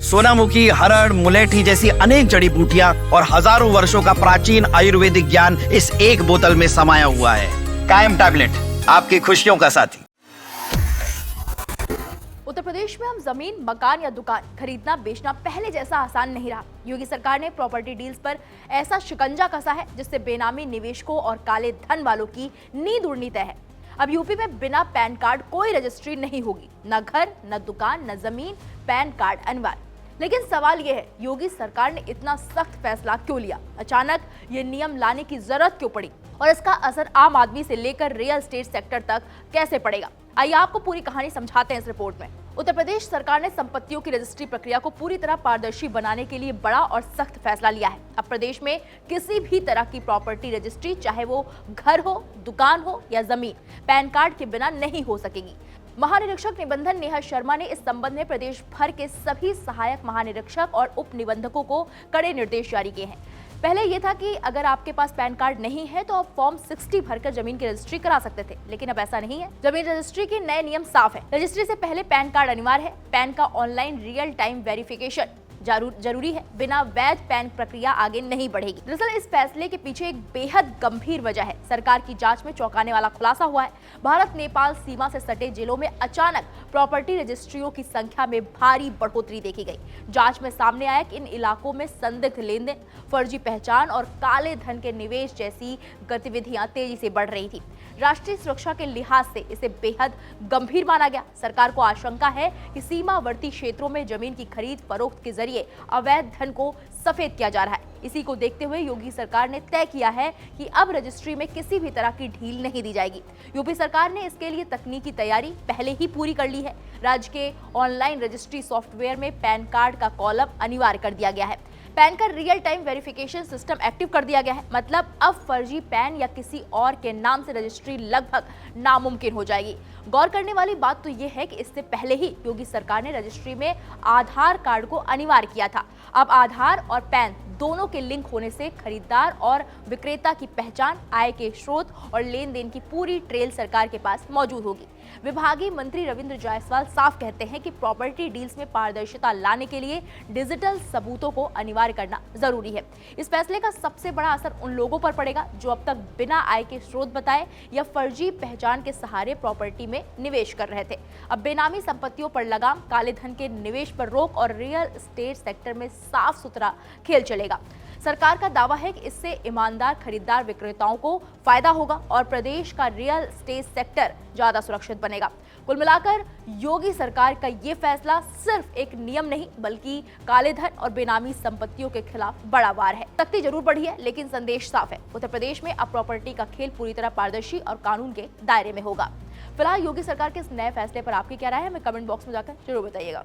सोनामुखी, हरड़, मुलेठी जैसी अनेक जड़ी बूटियां और हजारों वर्षों का प्राचीन आयुर्वेदिक ज्ञान इस एक बोतल में समाया हुआ है। कायम टैबलेट, आपकी खुशियों का साथी। उत्तर प्रदेश में हम जमीन, मकान या दुकान खरीदना बेचना पहले जैसा आसान नहीं रहा। योगी सरकार ने प्रॉपर्टी डील्स पर ऐसा शिकंजा कसा है जिससे बेनामी निवेशकों और काले धन वालों की नींद उड़नी तय है। अब यूपी में बिना पैन कार्ड कोई रजिस्ट्री नहीं होगी, न घर, न दुकान, न जमीन, पैन कार्ड अनिवार्य। लेकिन सवाल यह है, योगी सरकार ने इतना सख्त फैसला क्यों लिया? अचानक ये नियम लाने की जरूरत क्यों पड़ी और इसका असर आम आदमी से लेकर रियल एस्टेट सेक्टर तक कैसे पड़ेगा? आइए आपको पूरी कहानी समझाते हैं इस रिपोर्ट में। उत्तर प्रदेश सरकार ने संपत्तियों की रजिस्ट्री प्रक्रिया को पूरी तरह पारदर्शी बनाने के लिए बड़ा और सख्त फैसला लिया है। अब प्रदेश में किसी भी तरह की प्रॉपर्टी रजिस्ट्री, चाहे वो घर हो, दुकान हो या जमीन, पैन कार्ड के बिना नहीं हो सकेगी। महानिरीक्षक निबंधन नेहा शर्मा ने इस संबंध में प्रदेश भर के सभी सहायक महानिरीक्षक और उप निबंधकों को कड़े निर्देश जारी किए हैं। पहले यह था कि अगर आपके पास पैन कार्ड नहीं है तो आप फॉर्म 60 भरकर जमीन की रजिस्ट्री करा सकते थे, लेकिन अब ऐसा नहीं है। जमीन रजिस्ट्री के नए नियम साफ है। रजिस्ट्री से पहले पैन कार्ड अनिवार्य है। पैन का ऑनलाइन रियल टाइम वेरिफिकेशन जरूरी है। बिना वैध पैन प्रक्रिया आगे नहीं बढ़ेगी। दरअसल इस फैसले के पीछे एक बेहद गंभीर वजह है। सरकार की जांच में चौंकाने वाला खुलासा हुआ है। भारत नेपाल सीमा से सटे जिलों में अचानक प्रॉपर्टी रजिस्ट्रियों की संख्या में भारी बढ़ोतरी देखी गई। जांच में सामने आया कि इन इलाकों में संदिग्ध लेनदेन, फर्जी पहचान और काले धन के निवेश जैसी गतिविधियां तेजी से बढ़ रही थी। राष्ट्रीय सुरक्षा के लिहाज से इसे बेहद गंभीर माना गया। सरकार को आशंका है कि सीमावर्ती क्षेत्रों में जमीन की खरीद फरोख्त के जरिए अवैध धन को सफेद किया जा रहा है। इसी को देखते हुए योगी सरकार ने तय किया है कि अब रजिस्ट्री में किसी भी तरह की ढील नहीं दी जाएगी। यूपी सरकार ने इसके लिए तकनीकी तैयारी पहले ही पूरी कर ली है। राज्य के ऑनलाइन रजिस्ट्री सॉफ्टवेयर में पैन कार्ड का कॉलम अनिवार्य कर दिया गया है। पैन का real time verification system active कर दिया गया है। मतलब अब फर्जी पैन या किसी और के नाम से रजिस्ट्री लगभग नामुमकिन हो जाएगी। गौर करने वाली बात तो यह है कि इससे पहले ही योगी सरकार ने रजिस्ट्री में आधार कार्ड को अनिवार्य किया था। अब आधार और पैन दोनों के लिंक होने से खरीदार और विक्रेता की पहचान, आय के स्रोत और लेन देन की पूरी ट्रेल सरकार के पास मौजूद होगी। विभागीय मंत्री रविंद्र जायसवाल साफ कहते हैं कि प्रॉपर्टी डील्स में पारदर्शिता लाने के लिए डिजिटल सबूतों को अनिवार्य करना जरूरी है। इस फैसले का सबसे बड़ा असर उन लोगों पर पड़ेगा जो अब तक बिना आय के स्रोत बताए या फर्जी पहचान के सहारे प्रॉपर्टी में निवेश कर रहे थे। अब बेनामी संपत्तियों पर लगाम, काले धन के निवेश पर रोक और रियल एस्टेट सेक्टर में साफ सुथरा खेल चलेगा। सरकार का दावा है कि इससे ईमानदार खरीदार विक्रेताओं को फायदा होगा और प्रदेश का रियल एस्टेट सेक्टर ज्यादा सुरक्षित बनेगा। कुल मिलाकर योगी सरकार का ये फैसला सिर्फ एक नियम नहीं बल्कि काले धन और बेनामी संपत्तियों के खिलाफ बड़ा वार है। सख्ती जरूर बढ़ी है लेकिन संदेश साफ है। उत्तर प्रदेश में अब प्रॉपर्टी का खेल पूरी तरह पारदर्शी और कानून के दायरे में होगा। फिलहाल योगी सरकार के इस नए फैसले पर आपकी क्या राय है, हमें कमेंट बॉक्स में जाकर जरूर बताइएगा।